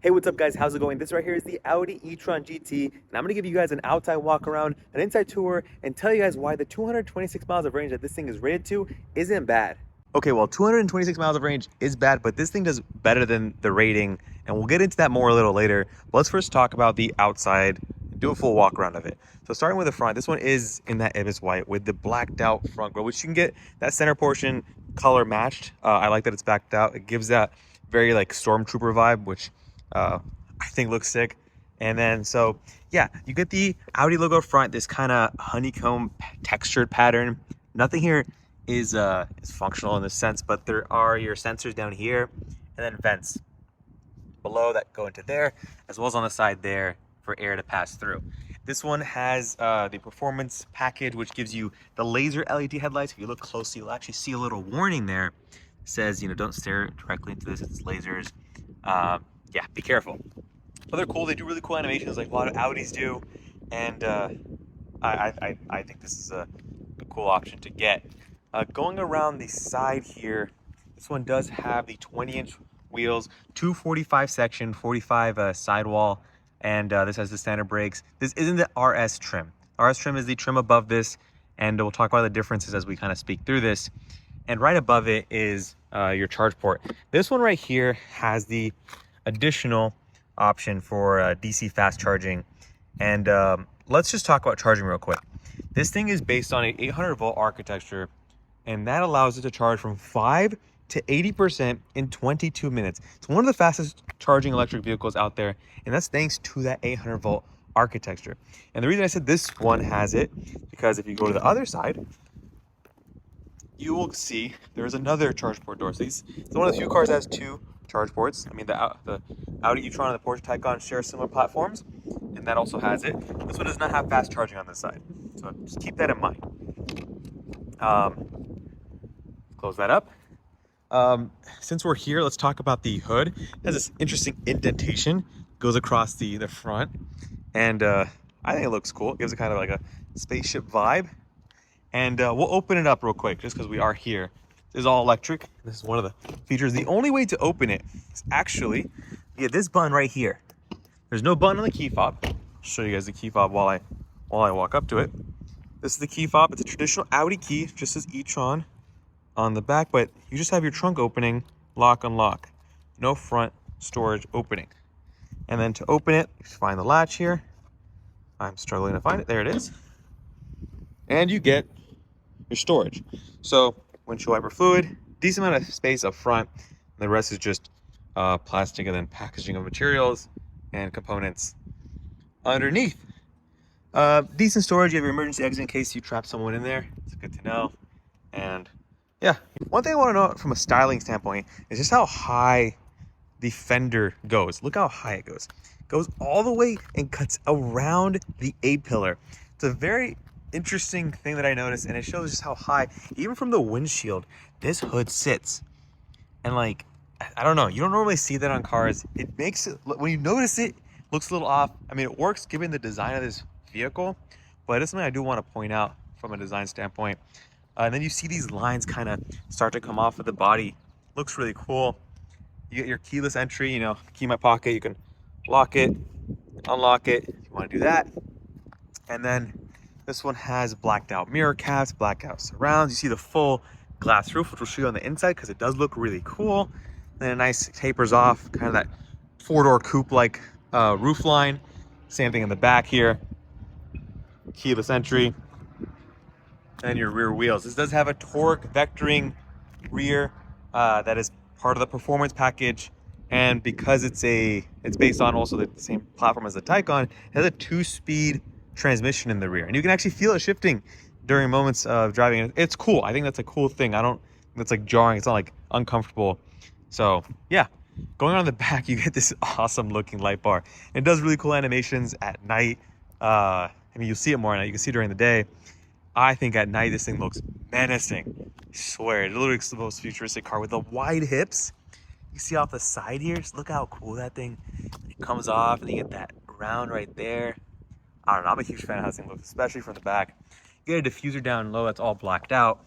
Hey, what's up guys? How's it going? This right here is the Audi e-Tron GT, and I'm gonna give you guys an outside walk around, an inside tour, and tell you guys why the 226 miles of range that this thing is rated to isn't bad. Okay, well, 226 miles of range is bad, but this thing does better than the rating, and we'll get into that more a little later. But let's first talk about the outside, do a full walk around of it. So starting with the front, this one is in that Ibis white with the blacked out front grille, which you can get that center portion color matched. I like that it's backed out. It gives that very like stormtrooper vibe, which I think looks sick. And then so yeah, you get the Audi logo front, this kind of honeycomb textured pattern. Nothing here is functional in this sense, but there are your sensors down here and then vents below that go into there, as well as on the side there for air to pass through. This one has the performance package, which gives you the laser LED headlights. If you look closely, you'll actually see a little warning there. It says, you know, don't stare directly into this, it's lasers. Yeah, be careful. But they're cool. They do really cool animations like a lot of Audis do. And I think this is a cool option to get. Going around the side here, this one does have the 20-inch wheels, 245 section, 45 sidewall, and this has the standard brakes. This isn't the RS trim. RS trim is the trim above this, and we'll talk about the differences as we kind of speak through this. And right above it is your charge port. This one right here has the additional option for DC fast charging. And let's just talk about charging real quick. This thing is based on an 800 volt architecture, and that allows it to charge from 5 to 80% in 22 minutes. It's one of the fastest charging electric vehicles out there, and that's thanks to that 800 volt architecture. And the reason I said this one has it, because if you go to the other side, you will see there's another charge port door. So it's one of the few cars that has two charge ports. I mean, the Audi e-Tron and the Porsche Taycan share similar platforms, and that also has it. This one does not have fast charging on this side, so just keep that in mind. Close that up. Since we're here, let's talk about the hood. It has this interesting indentation, goes across the front, and I think it looks cool. It gives it kind of like a spaceship vibe. And we'll open it up real quick just because we are here. This is all electric. This is one of the features. The only way to open it is actually via this button right here. There's no button on the key fob. I'll show you guys the key fob while I walk up to it. This is the key fob. It's a traditional Audi key, just as e-Tron on the back, but you just have your trunk opening, lock, unlock. No front storage opening. And then to open it, you find the latch here. I'm struggling to find it. There it is. And you get your storage. So windshield wiper fluid, decent amount of space up front, and the rest is just plastic and then packaging of materials and components underneath. Decent storage. You have your emergency exit in case you trap someone in there. It's good to know. And yeah, one thing I want to know from a styling standpoint is just how high the fender goes. Look how high it goes. It goes all the way and cuts around the A-pillar. It's a very interesting thing that I noticed, and it shows just how high, even from the windshield, this hood sits. And like, I don't know, you don't normally see that on cars. It makes it, when you notice it, looks a little off. I mean, it works given the design of this vehicle, but it's something I do want to point out from a design standpoint. And then you see these lines kind of start to come off of the body. Looks really cool. You get your keyless entry, you know, key in my pocket. You can lock it, unlock it if you want to do that. And then this one has blacked out mirror caps, blacked out surrounds. You see the full glass roof, which we'll show you on the inside because it does look really cool. Then a nice tapers off, kind of that four-door coupe-like roof line. Same thing in the back here. Keyless entry. And your rear wheels. This does have a torque vectoring rear that is part of the performance package. And because it's based on also the same platform as the Taycan, it has a 2-speed transmission in the rear, and you can actually feel it shifting during moments of driving. It's cool. I think that's a cool thing. I don't think it's like jarring. It's not like uncomfortable. So yeah, going on the back, you get this awesome looking light bar. It does really cool animations at night. I mean, you'll see it more at night. You can see it during the day. I think at night this thing looks menacing. I swear, it literally looks the most futuristic car with the wide hips. You see off the side here, just look how cool that thing, it comes off, and you get that round right there. I don't know, I'm a huge fan of how this thing looks, especially from the back. You get a diffuser down low, that's all blacked out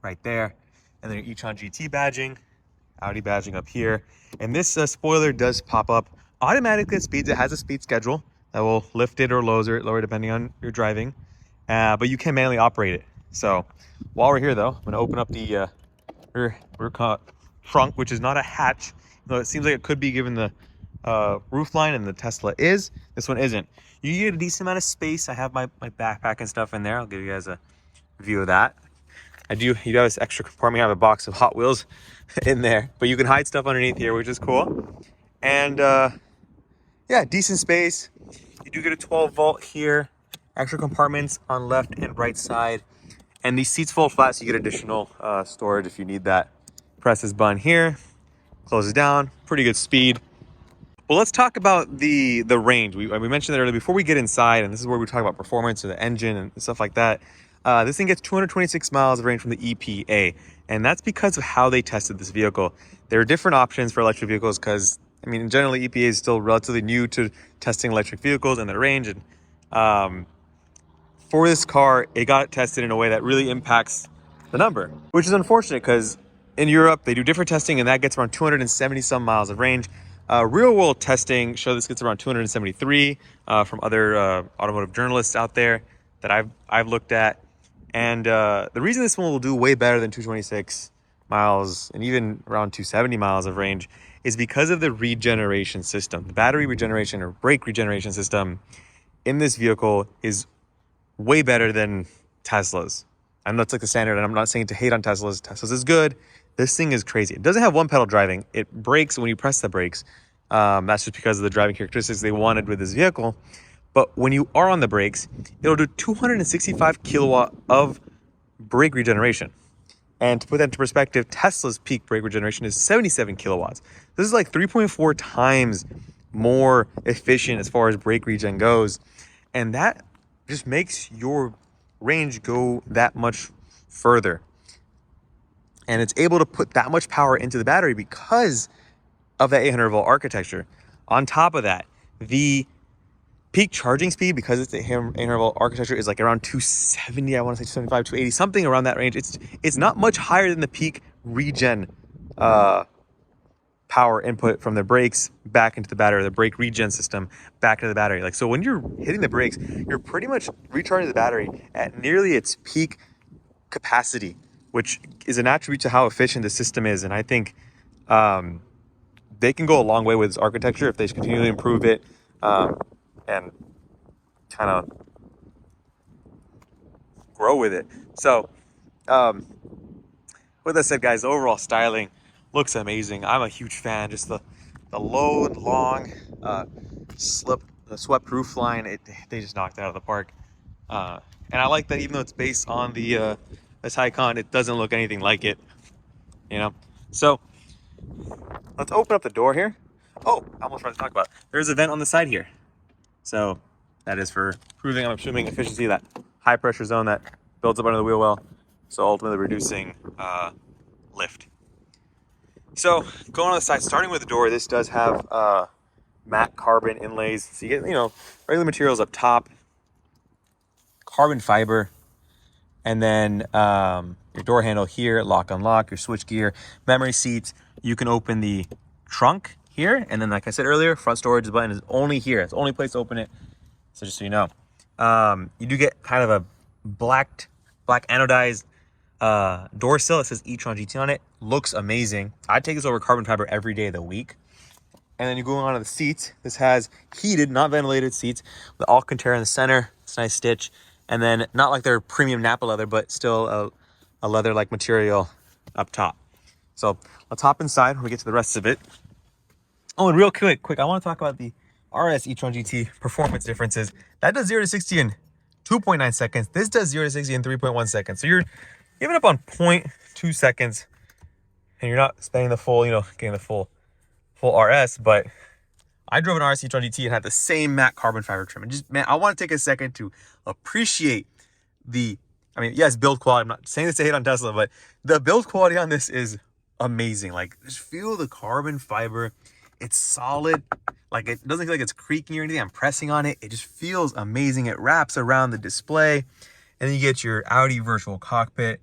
right there. And then your e-Tron GT badging Audi badging up here. And this spoiler does pop up automatically at speeds. It has a speed schedule that will lift it or lower depending on your driving. But you can manually operate it. So while we're here though, I'm gonna open up the rear trunk, which is not a hatch, though it seems like it could be given the roof line, and the Tesla is. This one isn't. You get a decent amount of space. I have my backpack and stuff in there. I'll give you guys a view of that. You have this extra compartment. I have a box of Hot Wheels in there, but you can hide stuff underneath here, which is cool. And yeah, decent space. You do get a 12-volt here, extra compartments on left and right side, and these seats fold flat, so you get additional storage if you need that. Press this button here, close it down, pretty good speed. Well, let's talk about the range. We mentioned that earlier. Before we get inside, and this is where we talk about performance or the engine and stuff like that, this thing gets 226 miles of range from the EPA, and that's because of how they tested this vehicle. There are different options for electric vehicles because, I mean, generally EPA is still relatively new to testing electric vehicles and their range, and for this car, it got tested in a way that really impacts the number, which is unfortunate because in Europe, they do different testing, and that gets around 270 some miles of range. Real world testing show this gets around 273 from other automotive journalists out there that I've looked at. And the reason this one will do way better than 226 miles and even around 270 miles of range is because of the regeneration system. The battery regeneration or brake regeneration system in this vehicle is way better than Tesla's. I know it's like the standard, and I'm not saying to hate on Tesla's. Tesla's is good. This thing is crazy. It doesn't have one pedal driving. It brakes when you press the brakes. That's just because of the driving characteristics they wanted with this vehicle. But when you are on the brakes, it'll do 265 kilowatt of brake regeneration. And to put that into perspective, Tesla's peak brake regeneration is 77 kilowatts. This is like 3.4 times more efficient as far as brake regen goes. And that just makes your range go that much further. And it's able to put that much power into the battery because of that 800 volt architecture. On top of that, the peak charging speed, because it's the 800 volt architecture, is like around 270, I want to say 275, 280, something around that range. It's not much higher than the peak regen power input from the brakes back into the battery, the brake regen system back into the battery. Like, so when you're hitting the brakes, you're pretty much recharging the battery at nearly its peak capacity, which is an attribute to how efficient the system is. And I think they can go a long way with this architecture if they continually improve it and kind of grow with it. So with that said, guys, the overall styling looks amazing. I'm a huge fan. Just the low and long swept roof line, they just knocked it out of the park. And I like that even though it's based on the Taycan, it doesn't look anything like it, you know? So let's open up the door here. Oh, I almost forgot to talk about, there's a vent on the side here. So that is for improving, I'm assuming, efficiency, that high pressure zone that builds up under the wheel well. So ultimately reducing lift. So going on the side, starting with the door, this does have matte carbon inlays. So you get, regular materials up top, carbon fiber, and then your door handle here, lock, unlock, your switch gear, memory seats. You can open the trunk here. And then, like I said earlier, front storage button is only here. It's the only place to open it. So just so you know, you do get kind of a black anodized door sill. It says e-Tron GT on it. Looks amazing. I take this over carbon fiber every day of the week. And then you go on to the seats. This has heated, not ventilated seats with Alcantara in the center. It's a nice stitch. And then not like their premium Napa leather, but still a leather-like material up top. So let's hop inside when we get to the rest of it. Oh, and real quick, I want to talk about the RS e-Tron GT performance differences. That does 0 to 60 in 2.9 seconds. This does 0 to 60 in 3.1 seconds. So you're giving up on 0.2 seconds, and you're not spending the full, getting the full RS. But I drove an RS e-Tron GT and had the same matte carbon fiber trim. And just, man, I want to take a second to appreciate yes, build quality. I'm not saying this to hate on Tesla, but the build quality on this is amazing. Like, just feel the carbon fiber. It's solid. Like, it doesn't feel like it's creaking or anything. I'm pressing on it. It just feels amazing. It wraps around the display. And then you get your Audi virtual cockpit,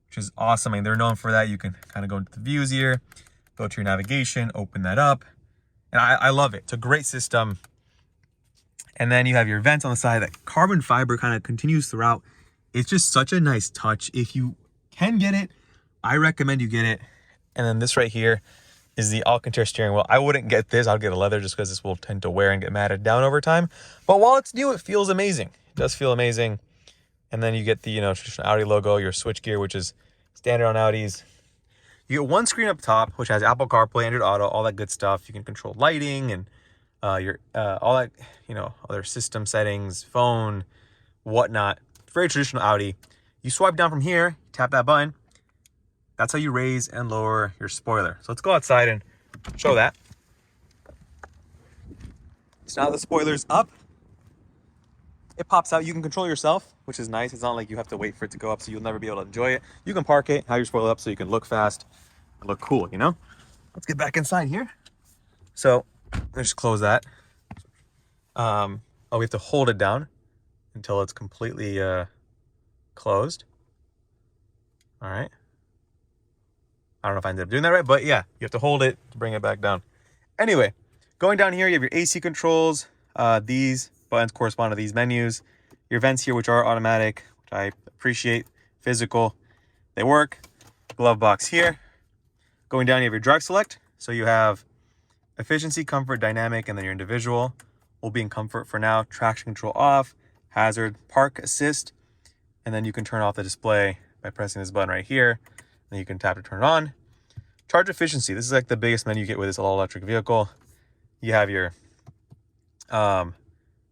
which is awesome. I mean, they're known for that. You can kind of go into the views here. go to your navigation, open that up. And I love it. It's a great system. And then you have your vents on the side. That carbon fiber kind of continues throughout. It's just such a nice touch. If you can get it, I recommend you get it. And then this right here is the Alcantara steering wheel. I wouldn't get this. I'll get a leather just because this will tend to wear and get matted down over time. But while it's new, it feels amazing. It does feel amazing. And then you get the, traditional Audi logo, your switch gear, which is standard on Audis. You get one screen up top, which has Apple CarPlay, Android Auto, all that good stuff. You can control lighting and your all that, other system settings, phone, whatnot. Very traditional Audi. You swipe down from here, tap that button. That's how you raise and lower your spoiler. So let's go outside and show that. So now the spoiler's up. It pops out. You can control yourself, which is nice. It's not like you have to wait for it to go up, so you'll never be able to enjoy it. You can park it, have your spoiler up so you can look fast and look cool, Let's get back inside here. So let's just close that. We have to hold it down until it's completely closed. All right. I don't know if I ended up doing that right, but yeah, you have to hold it to bring it back down. Anyway, going down here, you have your AC controls. These buttons correspond to these menus. Your vents here, which are automatic, which I appreciate. Physical, they work. Glove box here. Going down, you have your drive select. So you have efficiency, comfort, dynamic, and then your individual. Will be in comfort for now. Traction control off. Hazard, park assist. And then you can turn off the display by pressing this button right here. Then you can tap to turn it on. Charge efficiency. This is like the biggest menu you get with this all-electric vehicle. You have your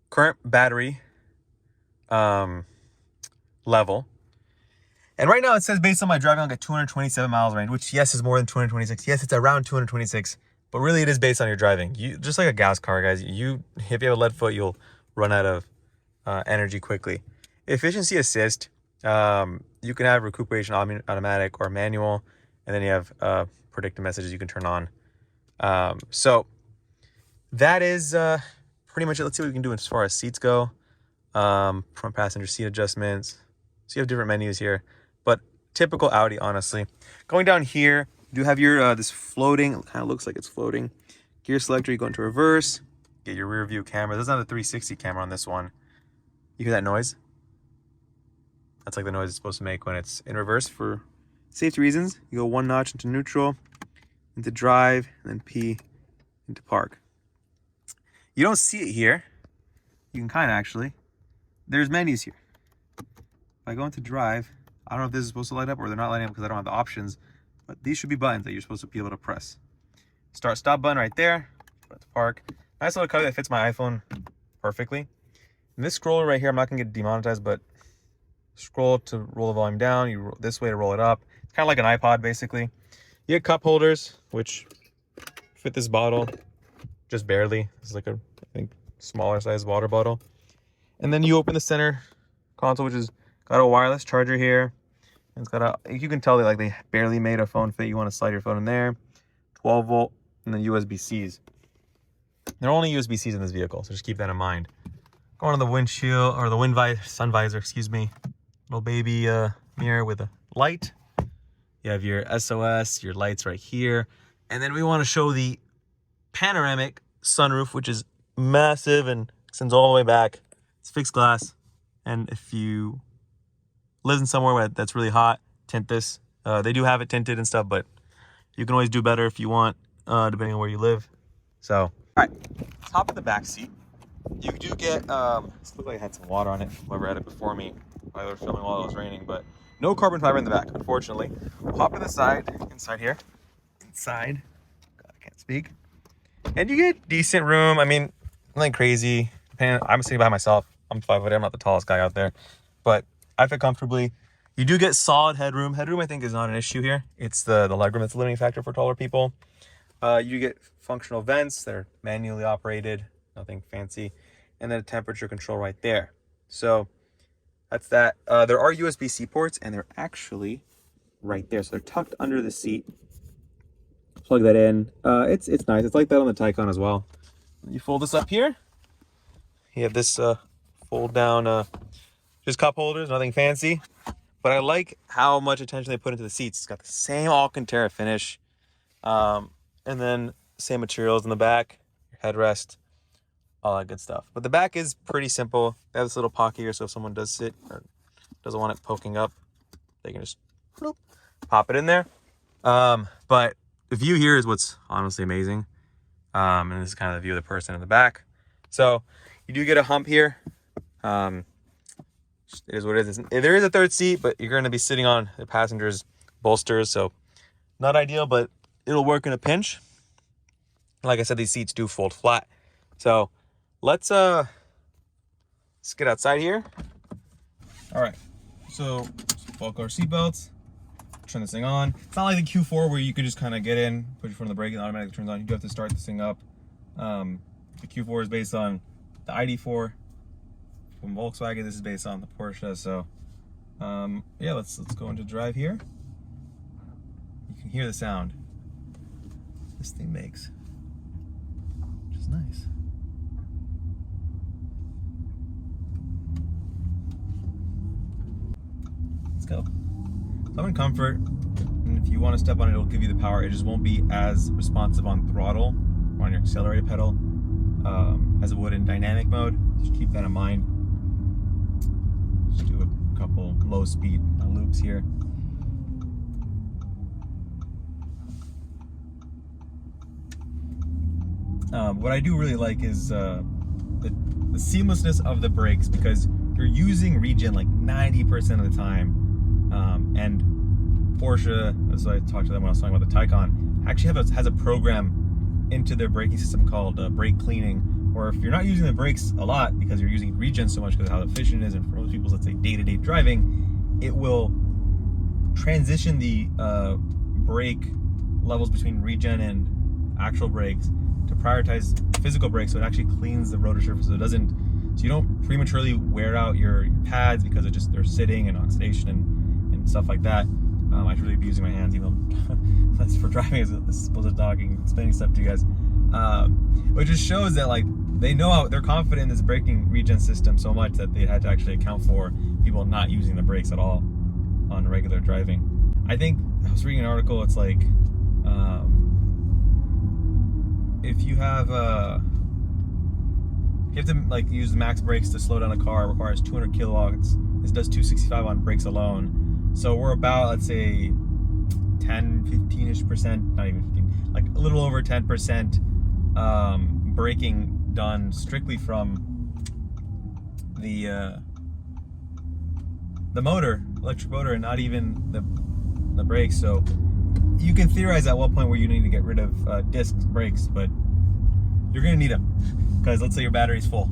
current battery level. And right now it says based on my driving, I'll get 227 miles range, which yes is more than 226. Yes, it's around 226, but really it is based on your driving. You just like a gas car, guys. If you have a lead foot, you'll run out of energy quickly. Efficiency assist. You can have recuperation automatic or manual, and then you have predictive messages you can turn on. So that is pretty much it. Let's see what we can do as far as seats go. Front passenger seat adjustments. So you have different menus here, but typical Audi, honestly. Going down here, you do have your this floating. It kind of looks like it's floating. Gear selector. You go into reverse. Get your rear view camera. There's not a 360 camera on this one. You hear that noise? That's like the noise it's supposed to make when it's in reverse for safety reasons. You go one notch into neutral, into drive, and then P into park. You don't see it here. You can kind of actually. There's menus here. If I go into drive, I don't know if this is supposed to light up or they're not lighting up because I don't have the options, but these should be buttons that you're supposed to be able to press. Start stop button right there. Go to park. Nice little color that fits my iPhone perfectly. And this scroller right here, I'm not gonna get demonetized, but scroll to roll the volume down. You roll this way to roll it up. It's kind of like an iPod, basically. You get cup holders, which fit this bottle just barely. It's like a, I think, smaller size water bottle. And then you open the center console, which has got a wireless charger here. And it's got a, you can tell they barely made a phone fit. You want to slide your phone in there. 12 volt, and then USB-Cs. There are only USB-Cs in this vehicle, so just keep that in mind. Going on the windshield, or the sun visor, excuse me. Little baby mirror with a light. You have your SOS, your lights right here. And then we want to show the panoramic sunroof, which is massive and extends all the way back. It's fixed glass. And if you live in somewhere where that's really hot, tint this. They do have it tinted and stuff, but you can always do better if you want, depending on where you live. So, all right, top of the back seat. You do get, this looked like it had some water on it, whoever had it before me, while they were filming while it was raining, but no carbon fiber in the back, unfortunately. Hop to the side, inside here. Inside, God, I can't speak. And you get decent room. I mean, nothing crazy. I'm sitting by myself. I'm 5'8", I'm not the tallest guy out there, but I fit comfortably. You do get solid headroom. Headroom, I think, is not an issue here. It's the legroom that's the limiting factor for taller people. You get functional vents that are manually operated, nothing fancy, and then a temperature control right there. So that's that. There are USB-C ports, and they're actually right there. So they're tucked under the seat. Plug that in. It's nice. It's like that on the Taycan as well. You fold this up here. You have this fold down, just cup holders, nothing fancy. But I like how much attention they put into the seats. It's got the same Alcantara finish. And then same materials in the back, your headrest, all that good stuff. But the back is pretty simple. They have this little pocket here, so if someone does sit or doesn't want it poking up, they can just bloop, pop it in there. But the view here is what's honestly amazing. And this is kind of the view of the person in the back. So you do get a hump here. It is what it is. There is a third seat, but you're going to be sitting on the passenger's bolsters, so not ideal, but it'll work in a pinch. Like I said, these seats do fold flat. So let's get outside here. All right, so buckle our seatbelts, turn this thing on. It's not like the Q4 where you could just kind of get in, push your foot on the brake, and it automatically turns on. You do have to start this thing up. The Q4 is based on the ID4 from Volkswagen. This is based on the Porsche. So yeah, let's go into drive here. You can hear the sound this thing makes, which is nice. Let's go. So I'm in comfort, and if you want to step on it, it'll give you the power. It just won't be as responsive on throttle or on your accelerator pedal as it would in dynamic mode. Just keep that in mind. Just do a couple low speed loops here. What I do really like is the seamlessness of the brakes, because you're using regen like 90% of the time. And Porsche, as I talked to them when I was talking about the Taycan, actually has a program into their braking system called brake cleaning, where if you're not using the brakes a lot because you're using regen so much because of how efficient it is, and for most people's, let's say, day-to-day driving, it will transition the brake levels between regen and actual brakes to prioritize physical brakes, so it actually cleans the rotor surface, so you don't prematurely wear out your pads because they're sitting and oxidation and stuff like that. I should really be using my hands, even though that's for driving as opposed to talking, explaining stuff to you guys. But it just shows that like they know how they're confident in this braking regen system so much that they had to actually account for people not using the brakes at all on regular driving. I think I was reading an article. It's like if you have to like use max brakes to slow down a car, it requires 200 kilowatts. This does 265 on brakes alone. So we're about, let's say, 15-ish%, not even 15, like a little over 10% braking done strictly from the motor, electric motor, and not even the brakes. So you can theorize at what point where you need to get rid of disc brakes, but you're gonna need them, because let's say your battery's full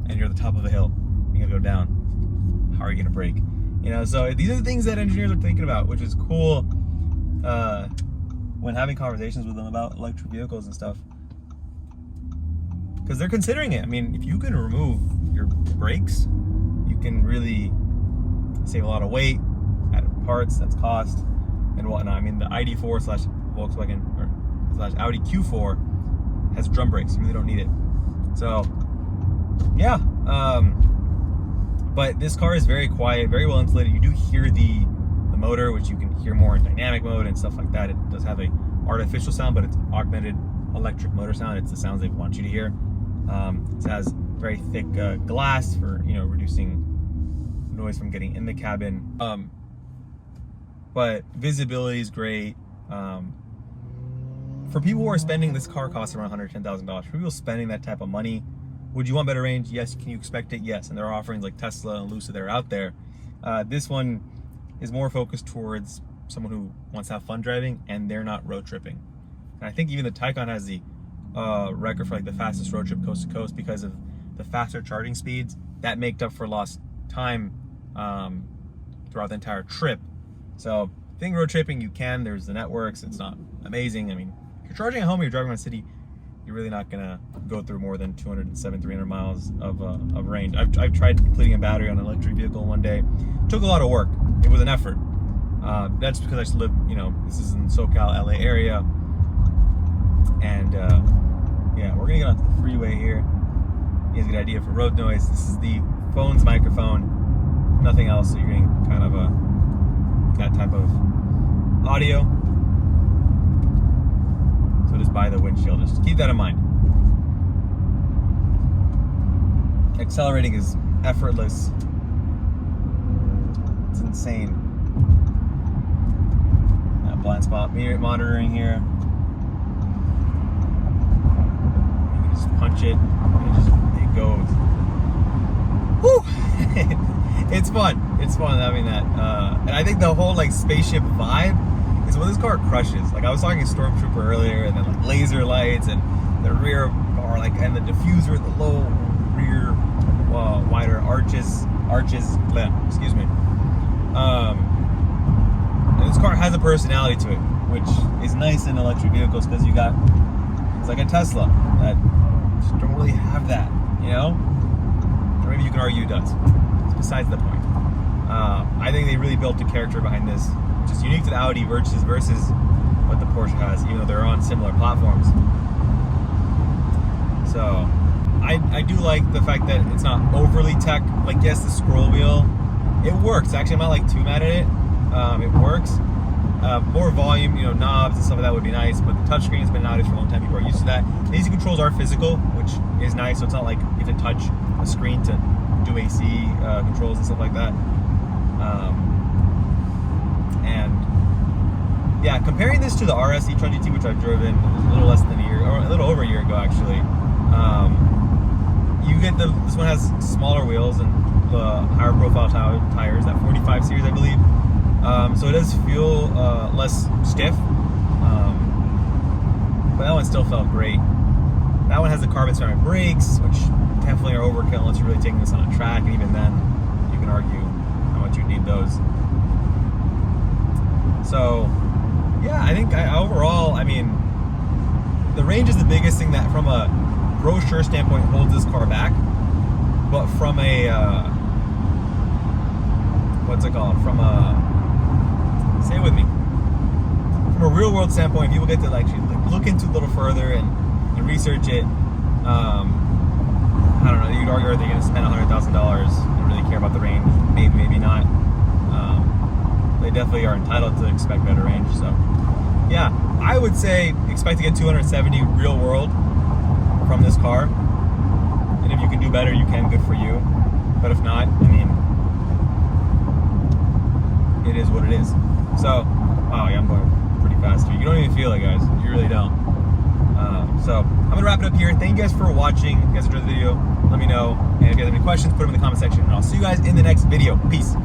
and you're at the top of a hill, you gotta go down. How are you gonna brake? You know, so these are the things that engineers are thinking about, which is cool when having conversations with them about electric vehicles and stuff, because they're considering it. I mean, if you can remove your brakes, you can really save a lot of weight, add parts, that's cost, and whatnot. I mean, the ID4 slash Volkswagen or slash Audi Q4 has drum brakes. You really don't need it. So, yeah. But this car is very quiet, very well insulated. You do hear the motor, which you can hear more in dynamic mode and stuff like that. It does have a artificial sound, but it's augmented electric motor sound. It's the sounds they want you to hear. It has very thick glass for, you know, reducing noise from getting in the cabin. But visibility is great. For people who are spending, this car costs around $110,000. For people spending that type of money, would you want better range? Yes. Can you expect it? Yes. And there are offerings like Tesla and Lucid that are out there. This one is more focused towards someone who wants to have fun driving and they're not road tripping. And I think even the Taycan has the record for like the fastest road trip coast to coast because of the faster charging speeds that make up for lost time throughout the entire trip. So I think road tripping you can. There's the networks. It's not amazing. I mean, if you're charging at home or you're driving around the city, you're really not gonna go through more than 300 miles of range. I've tried completing a battery on an electric vehicle one day. It took a lot of work. It was an effort. That's because I just live, you know, this is in SoCal, LA area. And yeah, we're gonna get onto the freeway here. You guys get an idea for road noise. This is the phone's microphone, nothing else. So you're getting kind of that type of audio. So So just by the windshield, just keep that in mind. Accelerating is effortless. It's insane. Blind spot monitoring here. You can just punch it, and it goes. Woo! It's fun. It's fun having that. And I think the whole like spaceship vibe is what this car crushes. Like I was talking to Stormtrooper earlier, and then like laser lights and the rear bar, like, and the diffuser, the low rear wider arches. Excuse me. And this car has a personality to it, which is nice in electric vehicles because you got it's like a Tesla that just don't really have that, you know. Or maybe you can argue it does. It's besides the point. I think they really built a character behind this, which is unique to the Audi versus what the Porsche has, even though they're on similar platforms. So I do like the fact that it's not overly tech. Like, yes, the scroll wheel, it works. Actually, I'm not like too mad at it. It works. More volume, you know, knobs and stuff like that would be nice, but the touchscreen has been nowadays for a long time. People are used to that. The AC controls are physical, which is nice, so it's not like you have to touch a screen to do AC controls and stuff like that. And yeah, comparing this to the RS e-Tron GT, which I've driven a little less than a year, or a little over a year ago actually, you get this one has smaller wheels and the higher profile tires, that 45 series I believe. So it does feel less stiff, but that one still felt great. That one has the carbon ceramic brakes, which definitely are overkill unless you're really taking this on a track, and even then you can argue how much you need those. So yeah, I think overall, I mean, the range is the biggest thing that from a brochure standpoint holds this car back, but from a what's it called, from a, say it with me, from a real world standpoint, people get to actually look into it a little further and research it. I don't know, you'd argue, are they going to spend $100,000 and really care about the range? Maybe, maybe not. They definitely are entitled to expect better range. So yeah, I would say expect to get 270 real world from this car, and if you can do better, you can, good for you. But if not, I mean, it is what it is. So, wow, yeah, I'm going pretty fast here. You don't even feel it, guys. You really don't. So I'm gonna wrap it up here. Thank you guys for watching. If you guys enjoyed the video, let me know. And if you guys have any questions, put them in the comment section. And I'll see you guys in the next video. Peace.